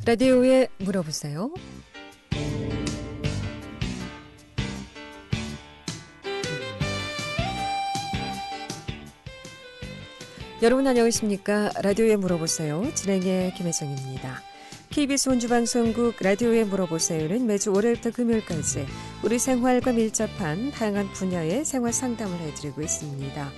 라디오에 물어보세요. 여러분 안녕하십니까? 라디오에 물어보세요. 진행의 김혜정입니다. KBS 원주방송국 라디오에 물어보세요는 매주 월요일부터 금요일까지 우리 생활과 밀접한 다양한 분야의 생활 상담을 해드리고 있습니다.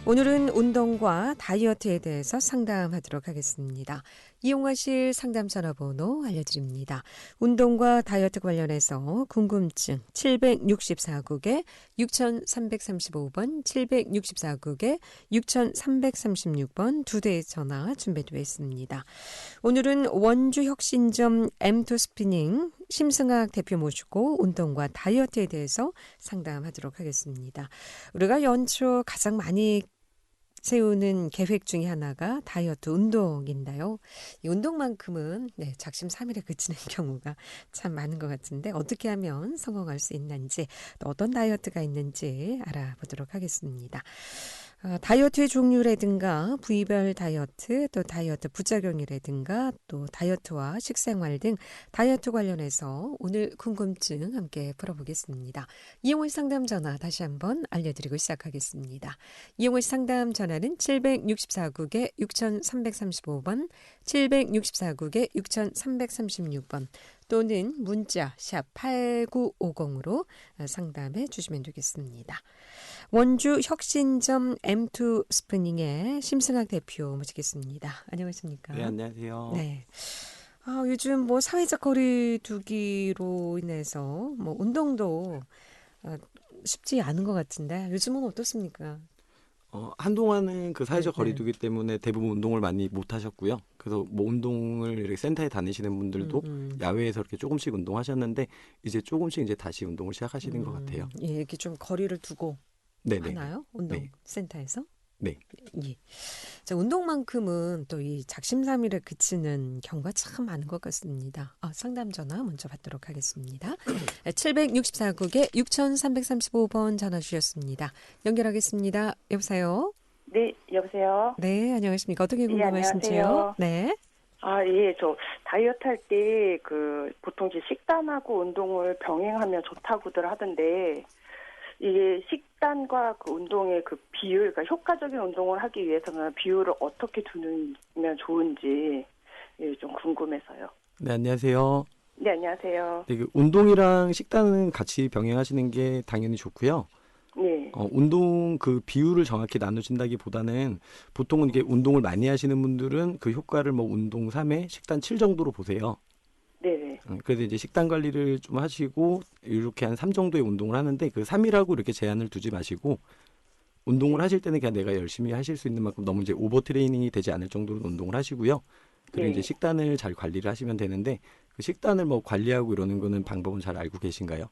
오늘은 운동과 다이어트에 대해서 상담하도록 하겠습니다. 이용하실 상담 전화번호 알려드립니다. 운동과 다이어트 관련해서 궁금증 764국에 6335번, 764국에 6336번 두 대의 전화 준비되어 있습니다. 오늘은 원주혁신점 M2 스피닝 심승학 대표 모시고 운동과 다이어트에 대해서 상담하도록 하겠습니다. 우리가 연초 가장 많이 세우는 계획 중에 하나가 다이어트 운동인데요. 이 운동만큼은 작심삼일에 그치는 경우가 참 많은 것 같은데 어떻게 하면 성공할 수 있는지 또 어떤 다이어트가 있는지 알아보도록 하겠습니다. 다이어트의 종류라든가 부위별 다이어트 또 다이어트 부작용이라든가 또 다이어트와 식생활 등 다이어트 관련해서 오늘 궁금증 함께 풀어보겠습니다. 이용호 상담 전화 다시 한번 알려드리고 시작하겠습니다. 이용호 상담 전화는 764국에 6335번 764국에 6336번 또는 문자 샵 8950으로 상담해 주시면 되겠습니다. 원주 혁신점 M2 스피닝의 심승학 대표 모시겠습니다. 안녕하십니까? 네, 안녕하세요. 네. 요즘 사회적 거리두기로 인해서 운동도 쉽지 않은 것 같은데 요즘은 어떻습니까? 한동안은 그 사회적 네. 거리두기 때문에 대부분 운동을 많이 못 하셨고요. 그래서 운동을 이렇게 센터에 다니시는 분들도 야외에서 이렇게 조금씩 운동하셨는데 이제 조금씩 이제 다시 운동을 시작하시는 것 같아요. 예, 이렇게 좀 거리를 두고 네네. 하나요? 운동센터에서? 네. 예. 자, 운동만큼은 또 이 작심삼일에 그치는 경우가 참 많은 것 같습니다. 상담 전화 먼저 받도록 하겠습니다. 764국에 6335번 전화 주셨습니다. 연결하겠습니다. 여보세요? 네, 여보세요? 네, 안녕하십니까? 어떻게 궁금하신지요? 안녕하세요. 네. 예, 저 다이어트 할 때 보통 이제 식단하고 운동을 병행하면 좋다고들 하던데 이게 식단과 그 운동의 그 비율, 그러니까 효과적인 운동을 하기 위해서는 비율을 어떻게 두면 좋은지 좀 궁금해서요. 네, 안녕하세요. 네, 안녕하세요. 네, 운동이랑 식단은 같이 병행하시는 게 당연히 좋고요. 네. 운동 그 비율을 정확히 나누신다기보다는 보통은 이게 운동을 많이 하시는 분들은 그 효과를 운동 3회, 식단 7 정도로 보세요. 네. 그래서 이제 식단 관리를 좀 하시고 이렇게 한 3 정도의 운동을 하는데 그 3이라고 이렇게 제한을 두지 마시고 운동을 하실 때는 그냥 내가 열심히 하실 수 있는 만큼 너무 이제 오버 트레이닝이 되지 않을 정도로 운동을 하시고요. 그리고 이제 식단을 잘 관리를 하시면 되는데 그 식단을 관리하고 이러는 거는 방법은 잘 알고 계신가요?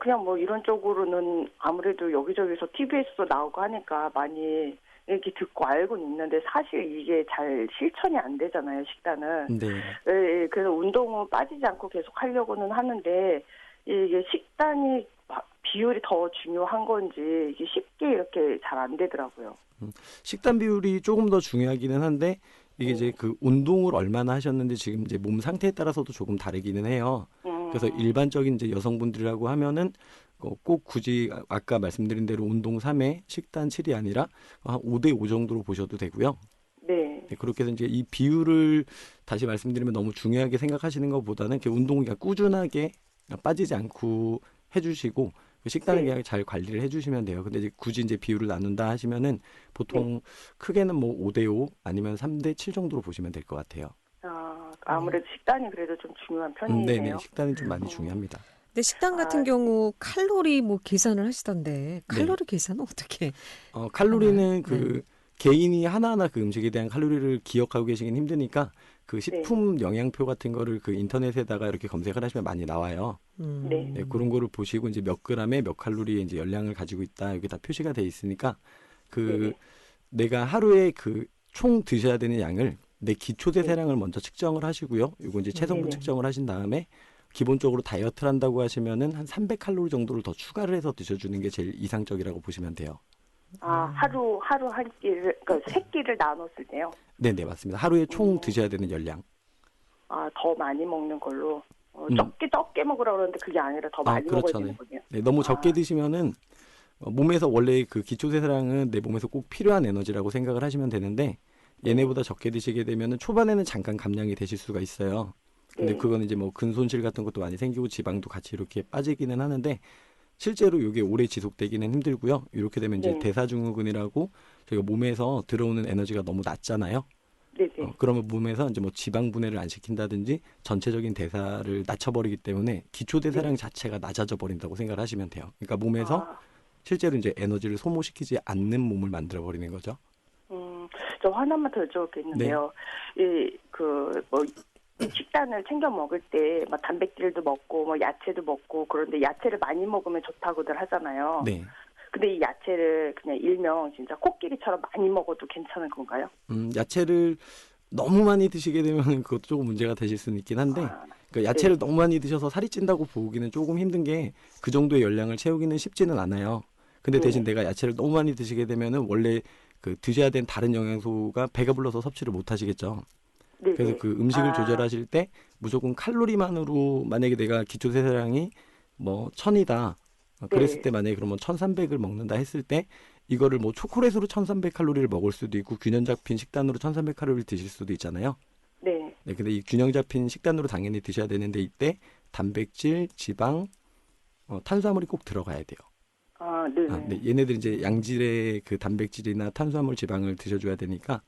그냥 이런 쪽으로는 아무래도 여기저기서 TV에서도 나오고 하니까 많이 이렇게 듣고 알고는 있는데 사실 이게 잘 실천이 안 되잖아요, 식단은. 네. 예, 그래서 운동은 빠지지 않고 계속 하려고는 하는데 이게 식단이 비율이 더 중요한 건지 이게 쉽게 이렇게 잘 안 되더라고요. 식단 비율이 조금 더 중요하기는 한데 이게 이제 그 운동을 얼마나 하셨는데 지금 이제 몸 상태에 따라서도 조금 다르기는 해요. 그래서 일반적인 이제 여성분들이라고 하면은 꼭 굳이 아까 말씀드린 대로 운동 3회, 식단 7이 아니라 한 5대5 정도로 보셔도 되고요. 네. 그렇게 해서 이제 이 비율을 다시 말씀드리면 너무 중요하게 생각하시는 것보다는 운동을 그냥 꾸준하게 빠지지 않고 해주시고 그 식단을 그냥 잘 관리를 해주시면 돼요. 근데 이제 굳이 이제 비율을 나눈다 하시면은 보통 크게는 5대5 아니면 3대7 정도로 보시면 될 것 같아요. 아무래도 식단이 그래도 좀 중요한 편이네요. 네네, 식단이 좀 많이 중요합니다. 근데 식단 같은 경우 칼로리 계산을 하시던데 칼로리 계산은 어떻게? 칼로리는 개인이 하나하나 그 음식에 대한 칼로리를 기억하고 계시긴 힘드니까 그 식품 영양표 같은 거를 그 인터넷에다가 이렇게 검색을 하시면 많이 나와요. 네. 네, 그런 거를 보시고 이제 몇 그램에 몇 칼로리의 이제 열량을 가지고 있다. 여기 다 표시가 돼 있으니까 내가 하루에 총 드셔야 되는 양을 내 기초 대사량을 먼저 측정을 하시고요. 이거 이제 체성분 측정을 하신 다음에 기본적으로 다이어트를 한다고 하시면은 한 300칼로리 정도를 더 추가를 해서 드셔주는 게 제일 이상적이라고 보시면 돼요. 하루 한 끼를, 그러니까 세 끼를 나눴을 때요? 네네, 맞습니다. 하루에 총 드셔야 되는 열량. 더 많이 먹는 걸로 적게 먹으라고 그러는데 그게 아니라 더 많이 그렇죠. 먹어야 되는군요. 네, 너무 적게 드시면은 몸에서 원래 그 기초대사량은 내 몸에서 꼭 필요한 에너지라고 생각을 하시면 되는데 얘네보다 적게 드시게 되면은 초반에는 잠깐 감량이 되실 수가 있어요. 근데 네. 그거는 이제 뭐 근손실 같은 것도 많이 생기고 지방도 같이 이렇게 빠지기는 하는데 실제로 이게 오래 지속되기는 힘들고요. 이렇게 되면 이제 네. 대사증후군이라고 저희가 몸에서 들어오는 에너지가 너무 낮잖아요. 네네. 그러면 몸에서 이제 뭐 지방 분해를 안 시킨다든지 전체적인 대사를 낮춰버리기 때문에 기초 대사량 자체가 낮아져 버린다고 생각을 하시면 돼요. 그러니까 몸에서 실제로 이제 에너지를 소모시키지 않는 몸을 만들어 버리는 거죠. 저 하나만 더 여쭤볼 게 있는데요. 식단을 챙겨 먹을 때 뭐 단백질도 먹고 뭐 야채도 먹고 그런데 야채를 많이 먹으면 좋다고들 하잖아요. 네. 근데 이 야채를 그냥 일명 진짜 코끼리처럼 많이 먹어도 괜찮은 건가요? 야채를 너무 많이 드시게 되면 그것도 조금 문제가 되실 수는 있긴 한데 그러니까 야채를 너무 많이 드셔서 살이 찐다고 보기는 조금 힘든 게 그 정도의 열량을 채우기는 쉽지는 않아요. 근데 대신 내가 야채를 너무 많이 드시게 되면은 원래 그 드셔야 되는 다른 영양소가 배가 불러서 섭취를 못 하시겠죠. 네네. 그래서 그 음식을 조절하실 때 무조건 칼로리만으로 만약에 내가 기초 대사량이 뭐 1000이다. 그랬을 때 만약에 그러면 1300을 먹는다 했을 때 이거를 뭐 초콜릿으로 1300칼로리를 먹을 수도 있고 균형 잡힌 식단으로 1300칼로리를 드실 수도 있잖아요. 네. 네, 근데 이 균형 잡힌 식단으로 당연히 드셔야 되는데 이때 단백질, 지방, 탄수화물이 꼭 들어가야 돼요. 네. 네, 얘네들 이제 양질의 그 단백질이나 탄수화물, 지방을 드셔줘야 되니까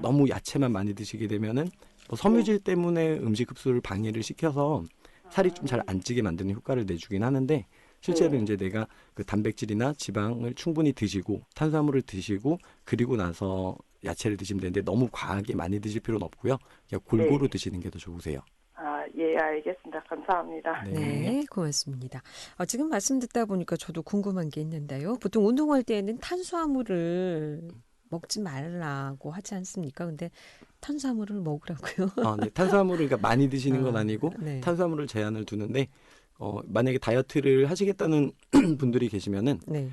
너무 야채만 많이 드시게 되면은 섬유질 때문에 음식 흡수를 방해를 시켜서 살이 좀 잘 안 찌게 만드는 효과를 내주긴 하는데 실제로 이제 내가 그 단백질이나 지방을 충분히 드시고 탄수화물을 드시고 그리고 나서 야채를 드시면 되는데 너무 과하게 많이 드실 필요는 없고요. 그냥 골고루 드시는 게 더 좋으세요. 예, 알겠습니다. 감사합니다. 네, 고맙습니다. 지금 말씀 듣다 보니까 저도 궁금한 게 있는데요. 보통 운동할 때에는 탄수화물을 먹지 말라고 하지 않습니까? 근데 탄수화물을 먹으라고요? 네, 탄수화물을 그러니까 많이 드시는 건 아니고 네. 탄수화물을 제한을 두는데 만약에 다이어트를 하시겠다는 분들이 계시면은 네.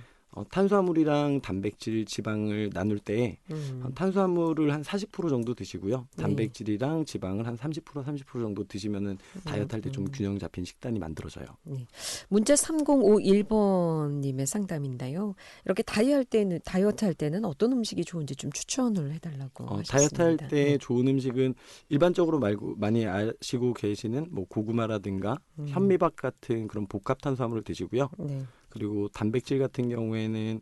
탄수화물이랑 단백질, 지방을 나눌 때 탄수화물을 한 40% 정도 드시고요. 단백질이랑 지방을 한 30% 정도 드시면은 다이어트 할 때 좀 균형 잡힌 식단이 만들어져요. 네. 문자 3051번님의 상담인데요. 이렇게 다이어트 할 때는 어떤 음식이 좋은지 좀 추천을 해달라고 하셨습니다. 다이어트 할 때 좋은 음식은 일반적으로 말고 많이 아시고 계시는 뭐 고구마라든가 현미밥 같은 그런 복합 탄수화물을 드시고요. 네. 그리고 단백질 같은 경우에는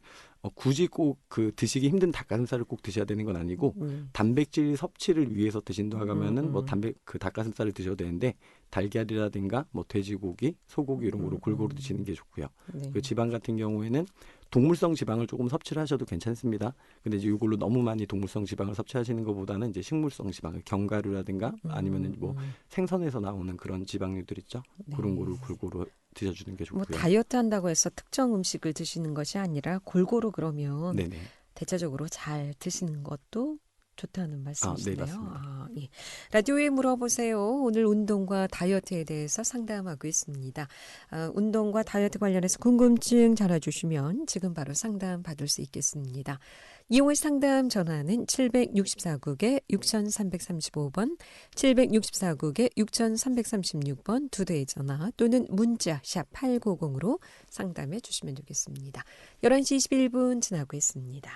굳이 꼭 그 드시기 힘든 닭가슴살을 꼭 드셔야 되는 건 아니고 단백질 섭취를 위해서 드신다고 하면은 뭐 그 닭가슴살을 드셔도 되는데 달걀이라든가 뭐 돼지고기, 소고기 이런 거로 골고루 드시는 게 좋고요. 네. 그 지방 같은 경우에는 동물성 지방을 조금 섭취를 하셔도 괜찮습니다. 근데 이제 이걸로 너무 많이 동물성 지방을 섭취하시는 것보다는 이제 식물성 지방을 견과류라든가 아니면은 뭐 생선에서 나오는 그런 지방류들 있죠. 그런 거를 골고루 드셔주는 게 좋고요. 뭐 다이어트 한다고 해서 특정 음식을 드시는 것이 아니라 골고루 그러면 네네. 대체적으로 잘 드시는 것도 좋다는 말씀이시네요. 네, 맞습니다. 예. 라디오에 물어보세요. 오늘 운동과 다이어트에 대해서 상담하고 있습니다. 운동과 다이어트 관련해서 궁금증 전화주시면 지금 바로 상담 받을 수 있겠습니다. 이용의 상담 전화는 764국에 6335번, 764국에 6336번 두 대의 전화 또는 문자 샵 8950으로 상담해 주시면 되겠습니다. 11시 21분 지나고 있습니다.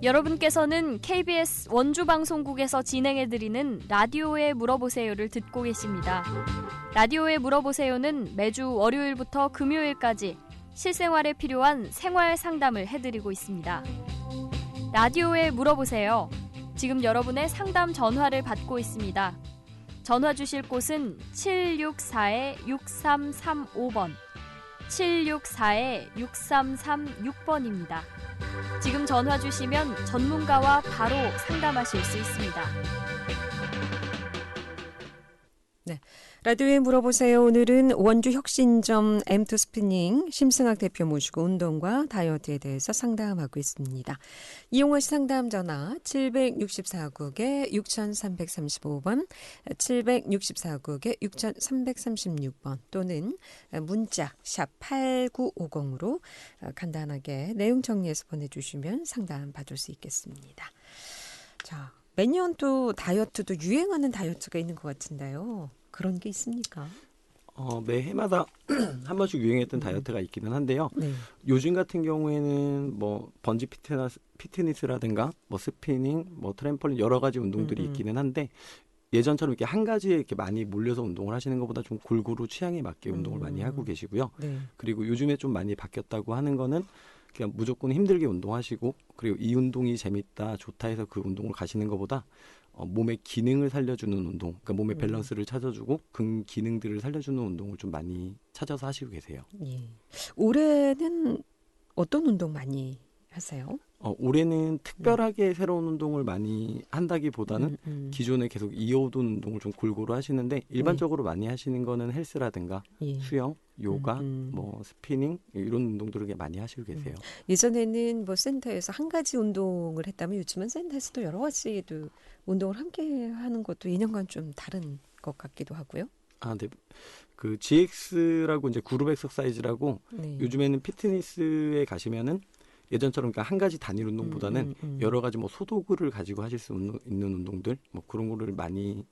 여러분께서는 KBS 원주방송국에서 진행해드리는 라디오에 물어보세요를 듣고 계십니다. 라디오에 물어보세요는 매주 월요일부터 금요일까지 실생활에 필요한 생활 상담을 해드리고 있습니다. 라디오에 물어보세요. 지금 여러분의 상담 전화를 받고 있습니다. 전화 주실 곳은 764-6335번, 764-6336번입니다. 지금 전화 주시면 전문가와 바로 상담하실 수 있습니다. 네, 라디오에 물어보세요. 오늘은 원주 혁신점 M2스피닝 심승학 대표 모시고 운동과 다이어트에 대해서 상담하고 있습니다. 이용할 상담 전화 764국에 6335번, 764국에 6336번 또는 문자 샵 8950으로 간단하게 내용 정리해서 보내주시면 상담 받을 수 있겠습니다. 자, 매년 또 다이어트도 유행하는 다이어트가 있는 것 같은데요. 그런 게 있습니까? 매 해마다 한 번씩 유행했던 다이어트가 있기는 한데요. 네. 요즘 같은 경우에는 뭐 번지 피트니스라든가 뭐 스피닝, 뭐 트램펄린 여러 가지 운동들이 있기는 한데 예전처럼 이렇게 한 가지에 이렇게 많이 몰려서 운동을 하시는 것보다 좀 골고루 취향에 맞게 운동을 많이 하고 계시고요. 네. 그리고 요즘에 좀 많이 바뀌었다고 하는 거는 그냥 무조건 힘들게 운동하시고 그리고 이 운동이 재밌다, 좋다 해서 그 운동을 가시는 것보다 몸의 기능을 살려주는 운동, 그러니까 몸의 밸런스를 찾아주고 그 기능들을 살려주는 운동을 좀 많이 찾아서 하시고 계세요. 예. 올해는 어떤 운동 많이 하세요? 올해는 특별하게 새로운 운동을 많이 한다기보다는 기존에 계속 이어오던 운동을 좀 골고루 하시는데 일반적으로 많이 하시는 거는 헬스라든가 예. 수영, 요가, 뭐 스피닝 이런 운동들을 많이 하시고 계세요. 예전에는 뭐 센터에서 한 가지 운동을 했다면 요즘은 센터에서도 여러 가지도 운동을 함께 하는 것도 예년간 좀 다른 것 같기도 하고요. 네. 그 GX라고 이제 그룹 엑서사이즈라고 네. 요즘에는 피트니스에 가시면은 예전처럼 그러니까 한 가지 단일 운동보다는 여러 가지 뭐 소도구를 가지고 하실 수 있는 운동들 뭐 그런 거를 많이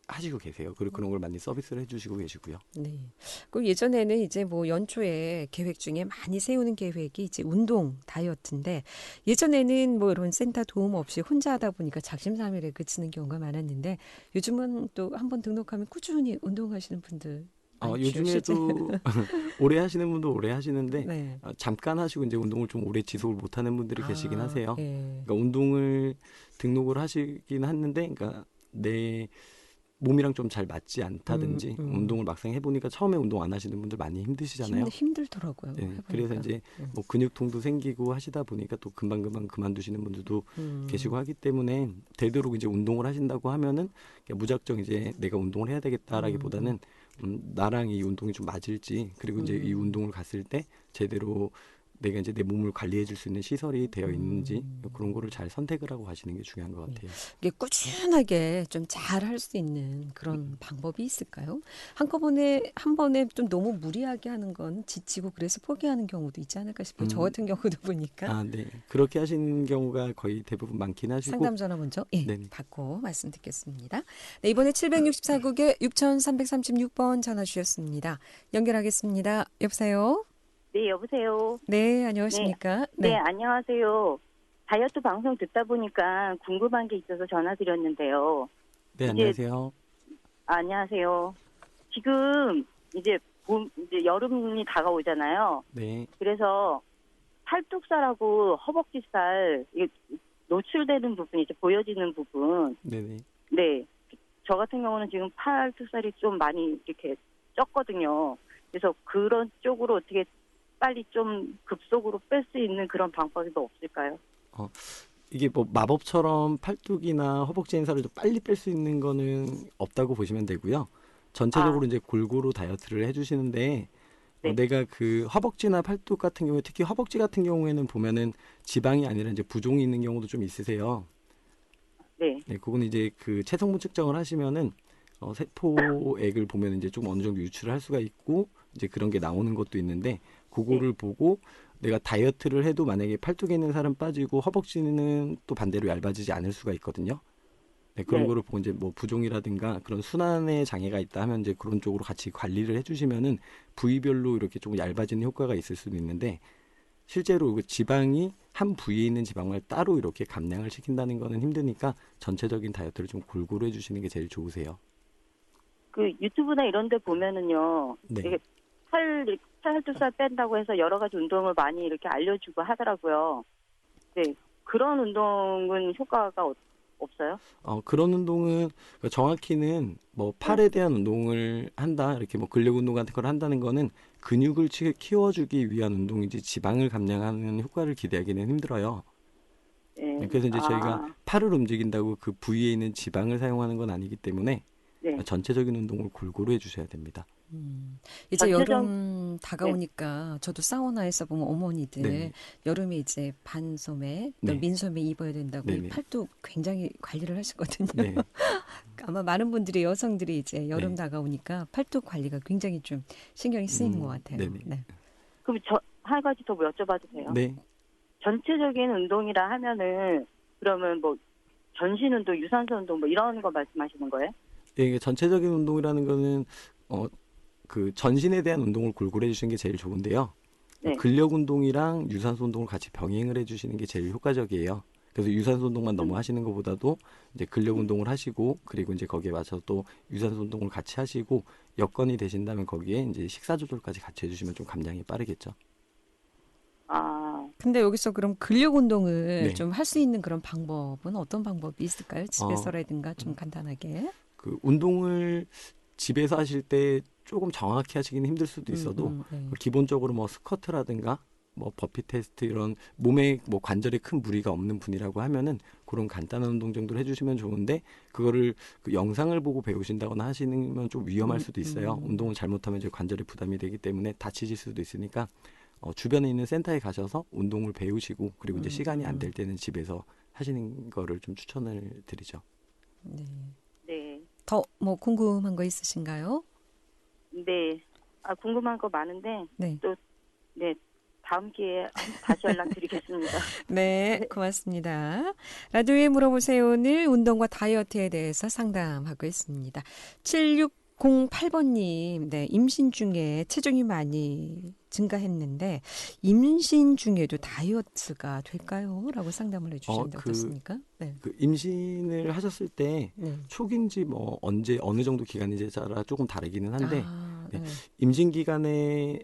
하시고 계세요. 그리고 그런 걸 많이 서비스를 해주시고 계시고요. 네. 그 예전에는 이제 뭐 연초에 계획 중에 많이 세우는 계획이 이제 운동 다이어트인데 예전에는 뭐 이런 센터 도움 없이 혼자 하다 보니까 작심삼일에 그치는 경우가 많았는데 요즘은 또 한번 등록하면 꾸준히 운동하시는 분들 많죠, 실제. 요즘에도 오래 하시는 분도 오래 하시는데 네. 잠깐 하시고 이제 운동을 좀 오래 지속을 못하는 분들이 계시긴 하세요. 예. 그러니까 운동을 등록을 하시긴 하는데, 그러니까 내 몸이랑 좀 잘 맞지 않다든지 운동을 막상 해보니까 처음에 운동 안 하시는 분들 많이 힘드시잖아요. 힘들더라고요. 네, 해보니까. 그래서 이제 뭐 근육통도 생기고 하시다 보니까 또 금방금방 그만두시는 분들도 계시고 하기 때문에 되도록 이제 운동을 하신다고 하면은 그냥 무작정 이제 내가 운동을 해야 되겠다라기보다는 나랑 이 운동이 좀 맞을지 그리고 이제 이 운동을 갔을 때 제대로 내가 이제 내 몸을 관리해 줄 수 있는 시설이 되어 있는지 그런 거를 잘 선택을 하고 가시는 게 중요한 것 같아요. 이게 꾸준하게 좀 잘 할 수 있는 그런 방법이 있을까요? 한꺼번에 한 번에 좀 너무 무리하게 하는 건 지치고 그래서 포기하는 경우도 있지 않을까 싶어요. 저 같은 경우도 보니까. 네. 그렇게 하시는 경우가 거의 대부분 많긴 하시고. 상담 전화 먼저 네네. 받고 말씀 듣겠습니다. 네, 이번에 764국에 6336번 전화 주셨습니다. 연결하겠습니다. 여보세요? 네, 여보세요. 네, 안녕하십니까? 네, 안녕하세요. 다이어트 방송 듣다 보니까 궁금한 게 있어서 전화드렸는데요. 네, 안녕하세요. 안녕하세요. 지금 이제 이제 여름이 다가오잖아요. 네. 그래서 팔뚝살하고 허벅지살 이게 노출되는 부분, 이제 보여지는 부분. 네네. 네, 저 같은 경우는 지금 팔뚝살이 좀 많이 이렇게 쪘거든요. 그래서 그런 쪽으로 어떻게 빨리 좀 급속으로 뺄 수 있는 그런 방법이 더 없을까요? 이게 뭐 마법처럼 팔뚝이나 허벅지 인사를 좀 빨리 뺄 수 있는 거는 없다고 보시면 되고요. 전체적으로 이제 골고루 다이어트를 해주시는데 네. 내가 그 허벅지나 팔뚝 같은 경우에 특히 허벅지 같은 경우에는 보면은 지방이 아니라 이제 부종이 있는 경우도 좀 있으세요. 네. 네, 그건 이제 그 체성분 측정을 하시면은 세포액을 보면 이제 좀 어느 정도 유출을 할 수가 있고 이제 그런 게 나오는 것도 있는데 그거를 보고 내가 다이어트를 해도 만약에 팔뚝에 있는 살은 빠지고 허벅지는 또 반대로 얇아지지 않을 수가 있거든요. 네, 그런 거를 보고 이제 뭐 부종이라든가 그런 순환에 장애가 있다 하면 이제 그런 쪽으로 같이 관리를 해주시면은 부위별로 이렇게 좀 얇아지는 효과가 있을 수도 있는데 실제로 그 지방이 한 부위에 있는 지방을 따로 이렇게 감량을 시킨다는 거는 힘드니까 전체적인 다이어트를 좀 골고루 해주시는 게 제일 좋으세요. 그 유튜브나 이런 데 보면은요. 네. 이게 팔뚝살 뺀다고 해서 여러 가지 운동을 많이 이렇게 알려주고 하더라고요. 네. 그런 운동은 효과가 없어요? 그런 운동은 정확히는 뭐 팔에 대한 운동을 한다 이렇게 뭐 근력 운동 같은 걸 한다는 거는 근육을 키워주기 위한 운동이지 지방을 감량하는 효과를 기대하기는 힘들어요. 네. 그래서 이제 저희가 팔을 움직인다고 그 부위에 있는 지방을 사용하는 건 아니기 때문에 전체적인 운동을 골고루 해주셔야 됩니다. 이제 여름 다가오니까 저도 사우나에서 보면 어머니들 네네. 여름에 이제 반소매 또 민소매 입어야 된다고 이 팔뚝 굉장히 관리를 하시거든요. 네. 아마 많은 분들이 여성들이 이제 여름 다가오니까 팔뚝 관리가 굉장히 좀 신경이 쓰이는 것 같아요. 네네. 네. 그럼 한 가지 더 여쭤봐도 돼요? 네. 전체적인 운동이라 하면은 그러면 뭐 전신 운동, 유산소 운동 뭐 이런 거 말씀하시는 거예요? 예, 이게 전체적인 운동이라는 거는 그 전신에 대한 운동을 골고루 해주시는 게 제일 좋은데요. 네. 근력 운동이랑 유산소 운동을 같이 병행을 해주시는 게 제일 효과적이에요. 그래서 유산소 운동만 너무 하시는 것보다도 이제 근력 운동을 하시고 그리고 이제 거기에 맞춰서 또 유산소 운동을 같이 하시고 여건이 되신다면 거기에 이제 식사 조절까지 같이 해주시면 좀 감량이 빠르겠죠. 아, 근데 여기서 그럼 근력 운동을 네. 좀 할 수 있는 그런 방법은 어떤 방법이 있을까요? 집에서라든가 좀 간단하게. 그 운동을 집에서 하실 때 조금 정확히 하시기는 힘들 수도 있어도 네. 기본적으로 뭐 스쿼트라든가 뭐 버피 테스트 이런 몸에 뭐 관절에 큰 무리가 없는 분이라고 하면은 그런 간단한 운동 정도를 해주시면 좋은데 그거를 그 영상을 보고 배우신다거나 하시면 좀 위험할 수도 있어요. 운동을 잘못하면 이제 관절에 부담이 되기 때문에 다치실 수도 있으니까 주변에 있는 센터에 가셔서 운동을 배우시고 그리고 이제 시간이 안 될 때는 집에서 하시는 거를 좀 추천을 드리죠. 네. 네. 더 뭐 궁금한 거 있으신가요? 네. 아, 궁금한 거 많은데 네. 또 네. 다음 기회에 다시 연락드리겠습니다. 네, 고맙습니다. 라디오에 물어보세요. 오늘 운동과 다이어트에 대해서 상담하고 있습니다. 7608번님, 네, 임신 중에 체중이 많이 증가했는데 임신 중에도 다이어트가 될까요? 라고 상담을 해주셨는데 어떻습니까? 네. 그 임신을 하셨을 때 네. 초기인지 뭐 언제 어느 정도 기간인지에 따라 조금 다르기는 한데 네. 임신 기간에는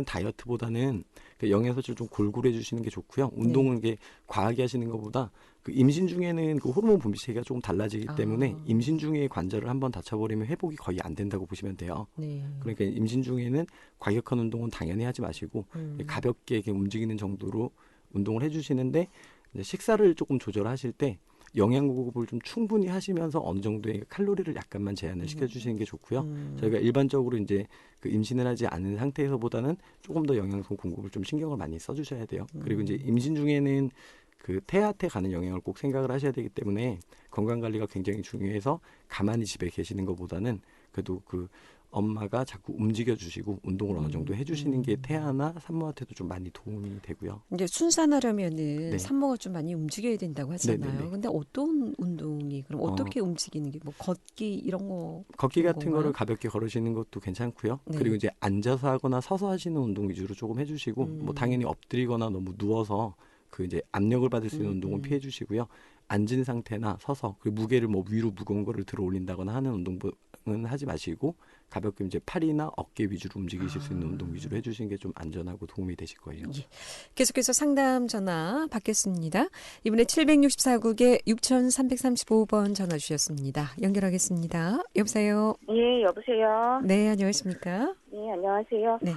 다이어트보다는 그 영양소를 좀 골고루 해주시는 게 좋고요. 운동은 이게 과하게 하시는 것보다 그 임신 중에는 그 호르몬 분비 체계가 조금 달라지기 때문에 임신 중에 관절을 한번 다쳐버리면 회복이 거의 안 된다고 보시면 돼요. 네. 그러니까 임신 중에는 과격한 운동은 당연히 하지 마시고 가볍게 이렇게 움직이는 정도로 운동을 해주시는데 이제 식사를 조금 조절하실 때 영양 공급을 좀 충분히 하시면서 어느 정도의 칼로리를 약간만 제한을 시켜주시는 게 좋고요. 저희가 일반적으로 이제 그 임신을 하지 않은 상태에서보다는 조금 더 영양소 공급을 좀 신경을 많이 써주셔야 돼요. 그리고 이제 임신 중에는 그 태아한테 가는 영향을 꼭 생각을 하셔야 되기 때문에 건강 관리가 굉장히 중요해서 가만히 집에 계시는 것보다는 그래도 그 엄마가 자꾸 움직여 주시고 운동을 어느 정도 해주시는 게 태아나 산모한테도 좀 많이 도움이 되고요. 이제 순산하려면은 네. 산모가 좀 많이 움직여야 된다고 하잖아요. 네네네. 근데 어떤 운동이 그럼 어떻게 움직이는 게 뭐 걷기 이런 거 걷기 그런 같은 건가요? 거를 가볍게 걸으시는 것도 괜찮고요. 네. 그리고 이제 앉아서 하거나 서서 하시는 운동 위주로 조금 해주시고 뭐 당연히 엎드리거나 너무 누워서 그 이제 압력을 받을 수 있는 운동은 피해 주시고요. 앉은 상태나 서서 그 무게를 뭐 위로 무거운 거를 들어 올린다거나 하는 운동은 하지 마시고 가볍게 이제 팔이나 어깨 위주로 움직이실 수 있는 운동 위주로 해주시는 게 좀 안전하고 도움이 되실 거예요. 예. 계속해서 상담 전화 받겠습니다. 이번에 764국에 6335번 전화 주셨습니다. 연결하겠습니다. 여보세요. 예, 여보세요. 네, 안녕하십니까? 예, 안녕하세요. 네.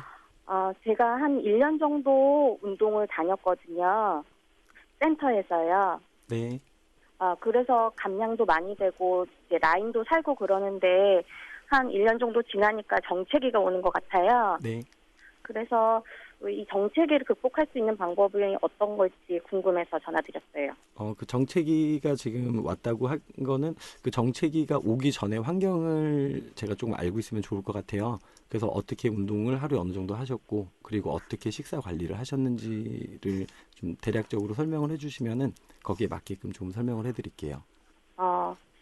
제가 한 1년 정도 운동을 다녔거든요. 센터에서요. 네. 그래서 감량도 많이 되고 이제 라인도 살고 그러는데 한 1년 정도 지나니까 정체기가 오는 것 같아요. 네. 그래서 이 정체기를 극복할 수 있는 방법이 어떤 걸지 궁금해서 전화드렸어요. 그 정체기가 지금 왔다고 한 거는 그 정체기가 오기 전에 환경을 제가 조금 알고 있으면 좋을 것 같아요. 그래서 어떻게 운동을 하루에 어느 정도 하셨고 그리고 어떻게 식사 관리를 하셨는지를 좀 대략적으로 설명을 해주시면은 거기에 맞게끔 좀 설명을 해드릴게요.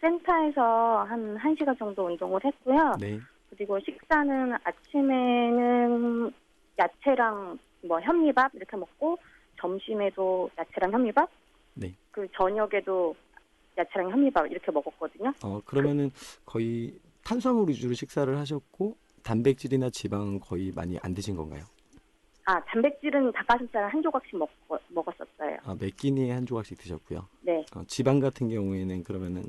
센터에서 한 1시간 정도 운동을 했고요. 네. 그리고 식사는 아침에는 야채랑 뭐 현미밥 이렇게 먹고 점심에도 야채랑 현미밥, 네. 그 저녁에도 야채랑 현미밥 이렇게 먹었거든요. 그러면은 거의 탄수화물 위주로 식사를 하셨고 단백질이나 지방은 거의 많이 안 드신 건가요? 단백질은 닭가슴살 한 조각씩 먹었었어요. 몇 끼니에 한 조각씩 드셨고요. 네. 지방 같은 경우에는 그러면은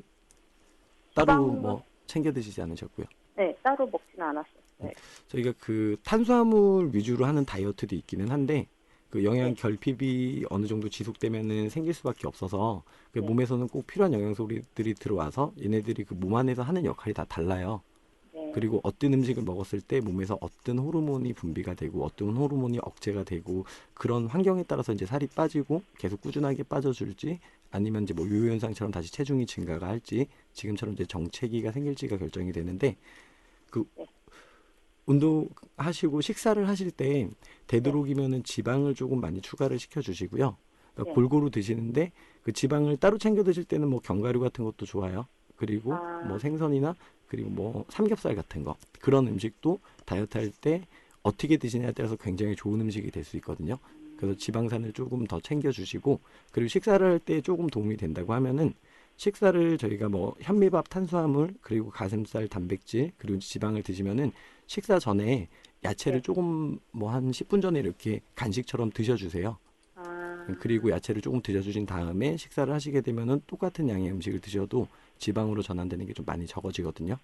따로 뭐 챙겨 드시지 않으셨고요. 네, 따로 먹지는 않았어요. 네. 저희가 그 탄수화물 위주로 하는 다이어트도 있기는 한데 그 영양 결핍이 어느 정도 지속되면은 생길 수밖에 없어서 그 몸에서는 꼭 필요한 영양소들이 들어와서 얘네들이 그 몸 안에서 하는 역할이 다 달라요. 네. 그리고 어떤 음식을 먹었을 때 몸에서 어떤 호르몬이 분비가 되고 어떤 호르몬이 억제가 되고 그런 환경에 따라서 이제 살이 빠지고 계속 꾸준하게 빠져줄지 아니면 이제 뭐 요요 현상처럼 다시 체중이 증가가 할지 지금처럼 이제 정체기가 생길지가 결정이 되는데 그 운동하시고 식사를 하실 때 되도록이면은 지방을 조금 많이 추가를 시켜주시고요. 그러니까 네. 골고루 드시는데 그 지방을 따로 챙겨 드실 때는 뭐 견과류 같은 것도 좋아요. 그리고 뭐 생선이나 그리고 뭐 삼겹살 같은 거 그런 음식도 다이어트 할 때 어떻게 드시냐에 따라서 굉장히 좋은 음식이 될 수 있거든요. 그래서 지방산을 조금 더 챙겨 주시고 그리고 식사를 할 때 조금 도움이 된다고 하면은 식사를 저희가 뭐 현미밥 탄수화물 그리고 가슴살 단백질 그리고 지방을 드시면은 식사 전에 야채를 네. 조금 뭐 한 10분 전에 이렇게 간식처럼 드셔주세요. 그리고 야채를 조금 드셔주신 다음에 식사를 하시게 되면은 똑같은 양의 음식을 드셔도 지방으로 전환되는 게 좀 많이 적어지거든요.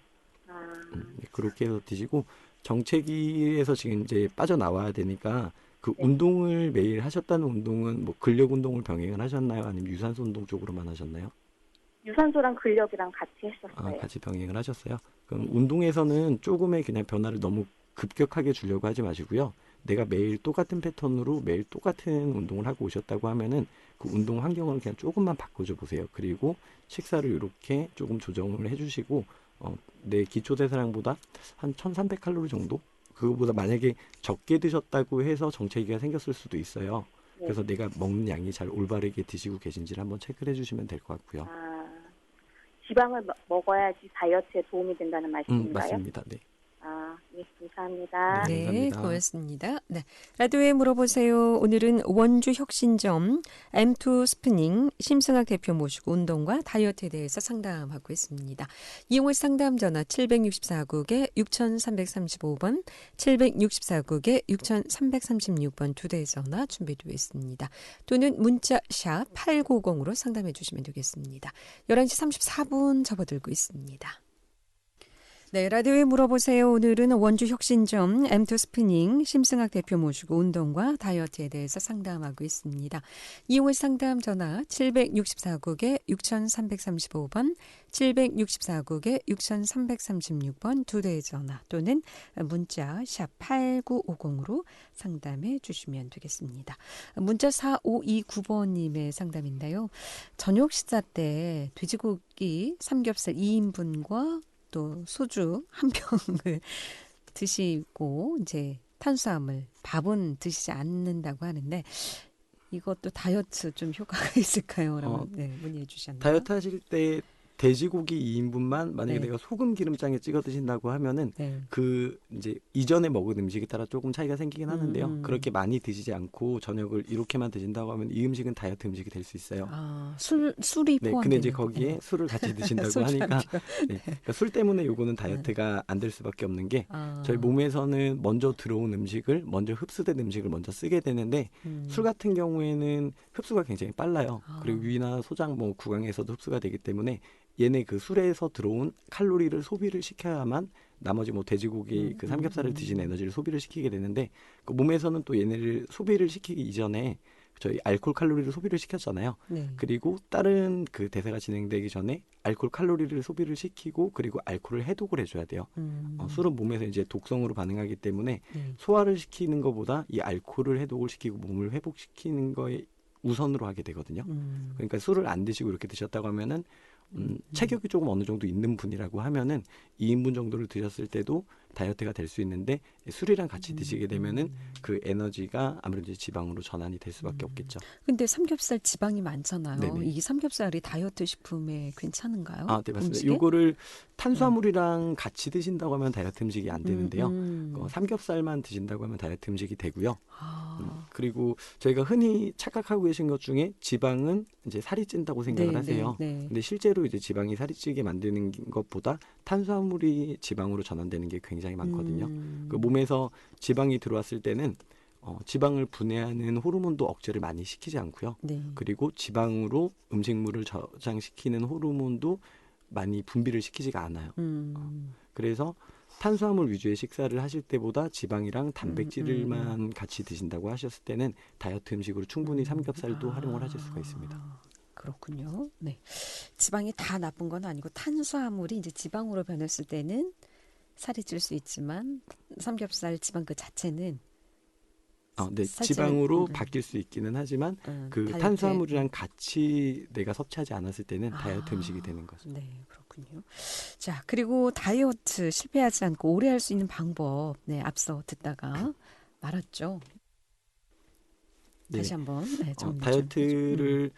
그렇게 해서 드시고 정체기에서 지금 이제 빠져나와야 되니까 그 네. 운동을 매일 하셨다는 운동은 뭐 근력 운동을 병행을 하셨나요? 아니면 유산소 운동 쪽으로만 하셨나요? 유산소랑 근력이랑 같이 했었어요. 같이 병행을 하셨어요. 그럼 운동에서는 조금의 그냥 변화를 너무 급격하게 주려고 하지 마시고요. 내가 매일 똑같은 패턴으로 매일 똑같은 운동을 하고 오셨다고 하면은 그 운동 환경을 그냥 조금만 바꿔줘 보세요. 그리고 식사를 이렇게 조금 조정을 해주시고 내 기초 대사량보다 한 1,300칼로리 정도? 그거보다 만약에 적게 드셨다고 해서 정체기가 생겼을 수도 있어요. 네. 그래서 내가 먹는 양이 잘 올바르게 드시고 계신지를 한번 체크를 해주시면 될 것 같고요. 지방을 먹어야지 다이어트에 도움이 된다는 말씀인가요? 맞습니다. 네. 네, 감사합니다. 네. 네, 감사합니다. 고맙습니다. 네, 라디오에 물어보세요. 오늘은 원주 혁신점 M2 스프닝 심승학 대표 모시고 운동과 다이어트에 대해서 상담하고 있습니다. 이용을 상담 전화 764국에 6335번, 764국에 6336번 두 대의 전화 준비되어 있습니다. 또는 문자 샵 8950으로 상담해 주시면 되겠습니다. 11시 34분 접어들고 있습니다. 네, 라디오에 물어보세요. 오늘은 원주 혁신점 M2 스피닝 심승학 대표 모시고 운동과 다이어트에 대해서 상담하고 있습니다. 이용을 상담 전화 764국에 6335번, 764국에 6336번 두 대의 전화 또는 문자 샵 8950으로 상담해 주시면 되겠습니다. 문자 4529번님의 상담인데요. 저녁 식사 때 돼지고기 삼겹살 2인분과 또 소주 한 병을 드시고 이제 탄수화물, 밥은 드시지 않는다고 하는데 이것도 다이어트 좀 효과가 있을까요? 라고 문의해 주셨나요? 다이어트 하실 때 돼지고기 2인분만 만약에 네. 내가 소금 기름장에 찍어 드신다고 하면은 네. 그 이제 이전에 먹은 음식에 따라 조금 차이가 생기긴 하는데요. 그렇게 많이 드시지 않고 저녁을 이렇게만 드신다고 하면 이 음식은 다이어트 음식이 될 수 있어요. 술이 네, 포함되는. 근데 이제 거기에 술을 같이 드신다고 하니까 그러니까 술 때문에 요거는 다이어트가 안 될 수밖에 없는 게 저희 몸에서는 먼저 들어온 음식을 먼저 흡수된 음식을 먼저 쓰게 되는데 술 같은 경우에는 흡수가 굉장히 빨라요. 그리고 위나 소장 뭐 구강에서도 흡수가 되기 때문에 얘네 그 술에서 들어온 칼로리를 소비를 시켜야만 나머지 뭐 돼지고기 그 삼겹살을 드신 에너지를 소비를 시키게 되는데 그 몸에서는 또 얘네를 소비를 시키기 이전에 저희 알코올 칼로리를 소비를 시켰잖아요. 네. 그리고 다른 그 대사가 진행되기 전에 알코올 칼로리를 소비를 시키고 그리고 알코올을 해독을 해줘야 돼요. 술은 몸에서 이제 독성으로 반응하기 때문에 소화를 시키는 것보다 이 알코올을 해독을 시키고 몸을 회복시키는 거에 우선으로 하게 되거든요. 그러니까 술을 안 드시고 이렇게 드셨다고 하면은 체격이 조금 어느 정도 있는 분이라고 하면은 2인분 정도를 드셨을 때도 다이어트가 될 수 있는데 술이랑 같이 드시게 되면은 그 에너지가 아무래도 이제 지방으로 전환이 될 수밖에 없겠죠. 근데 삼겹살 지방이 많잖아요. 네네. 이 삼겹살이 다이어트 식품에 괜찮은가요? 네, 맞습니다. 음식에? 요거를 탄수화물이랑 같이 드신다고 하면 다이어트 음식이 안 되는데요. 삼겹살만 드신다고 하면 다이어트 음식이 되고요. 그리고 저희가 흔히 착각하고 계신 것 중에 지방은 이제 살이 찐다고 생각을 하세요. 근데 실제로 이제 지방이 살이 찌게 만드는 것보다 탄수화물이 지방으로 전환되는 게 굉장히 많거든요. 그 몸에서 지방이 들어왔을 때는 지방을 분해하는 호르몬도 억제를 많이 시키지 않고요. 그리고 지방으로 음식물을 저장시키는 호르몬도 많이 분비를 시키지가 않아요. 그래서 탄수화물 위주의 식사를 하실 때보다 지방이랑 단백질만 같이 드신다고 하셨을 때는 다이어트 음식으로 충분히 삼겹살도 활용을 하실 수가 있습니다. 그렇군요. 네. 지방이 다 나쁜 건 아니고 탄수화물이 이제 지방으로 변했을 때는 살이 찔 수 있지만 삼겹살 지방 그 자체는 네, 지방으로 바뀔 수 있기는 하지만 그 다이어트에. 탄수화물이랑 같이 내가 섭취하지 않았을 때는 다이어트 음식이 되는 거죠. 네, 그렇군요. 자, 그리고 다이어트 실패하지 않고 오래 할 수 있는 방법, 앞서 듣다가 말았죠. 네. 다시 한번 다이어트를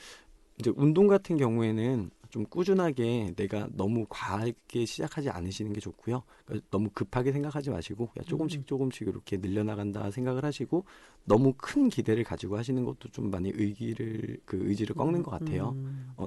이제 운동 같은 경우에는 좀 꾸준하게 내가 너무 과하게 시작하지 않으시는 게 좋고요. 그러니까 너무 급하게 생각하지 마시고 조금씩 이렇게 늘려나간다 생각을 하시고 너무 큰 기대를 가지고 하시는 것도 좀 많이 의지를 꺾는 것 같아요.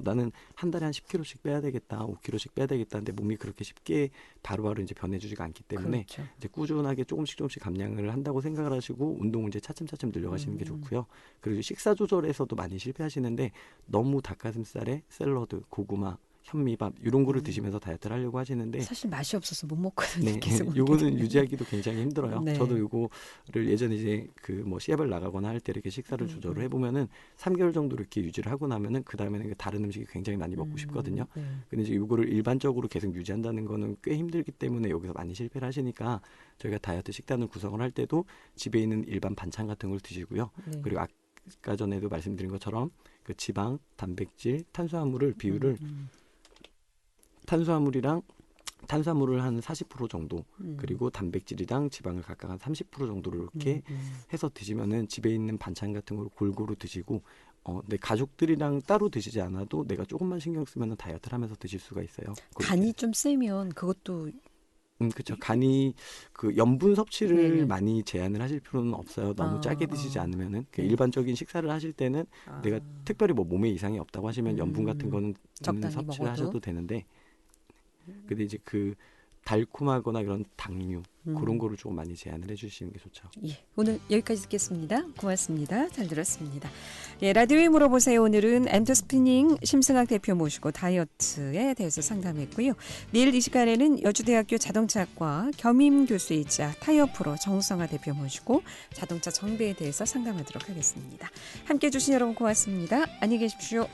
나는 한 달에 한 10kg씩 빼야 되겠다, 5kg씩 빼야 되겠다. 근데 몸이 그렇게 쉽게 바로바로 이제 변해주지가 않기 때문에 그렇죠. 이제 꾸준하게 조금씩 감량을 한다고 생각을 하시고 운동을 이제 차츰 늘려가시는 게 좋고요. 그리고 식사 조절에서도 많이 실패하시는데 너무 닭가슴살에 샐러드, 고구마, 현미밥 이런 거를 드시면서 다이어트를 하려고 하시는데 사실 맛이 없어서 못 먹거든요. 네, 계속 요거는 유지하기도 굉장히 힘들어요. 네. 저도 요거를 예전에 이제 그 뭐 시합을 나가거나 할 때 이렇게 식사를 조절을 해보면은 3개월 정도 이렇게 유지를 하고 나면은 그 다음에는 다른 음식이 굉장히 많이 먹고 싶거든요. 네. 근데 이제 요거를 일반적으로 계속 유지한다는 거는 꽤 힘들기 때문에 여기서 많이 실패를 하시니까 저희가 다이어트 식단을 구성을 할 때도 집에 있는 일반 반찬 같은 걸 드시고요. 네. 그리고 아까 전에도 말씀드린 것처럼 그 지방, 단백질, 탄수화물을 비율을 탄수화물을 한 40% 정도 그리고 단백질이랑 지방을 각각 한 30% 정도로 이렇게 해서 드시면은 집에 있는 반찬 같은 걸 골고루 드시고 내 가족들이랑 따로 드시지 않아도 내가 조금만 신경 쓰면 다이어트를 하면서 드실 수가 있어요. 간이 좀 세면 그것도 그렇죠. 간이 그 염분 섭취를 네네. 많이 제한을 하실 필요는 없어요. 너무 짜게 드시지 않으면은 네. 일반적인 식사를 하실 때는 내가 특별히 뭐 몸에 이상이 없다고 하시면 염분 같은 거는 적당히 섭취를 먹어도. 하셔도 되는데, 근데 이제 그 달콤하거나 그런 당류 그런 거를 조금 많이 제한을 해주시는 게 좋죠. 예, 오늘 여기까지 듣겠습니다. 고맙습니다. 잘 들었습니다. 예, 라디오에 물어보세요. 오늘은 엠토스피닝 심승학 대표 모시고 다이어트에 대해서 상담했고요. 내일 이 시간에는 여주대학교 자동차학과 겸임 교수이자 타이어 프로 정성화 대표 모시고 자동차 정비에 대해서 상담하도록 하겠습니다. 함께해 주신 여러분 고맙습니다. 안녕히 계십시오.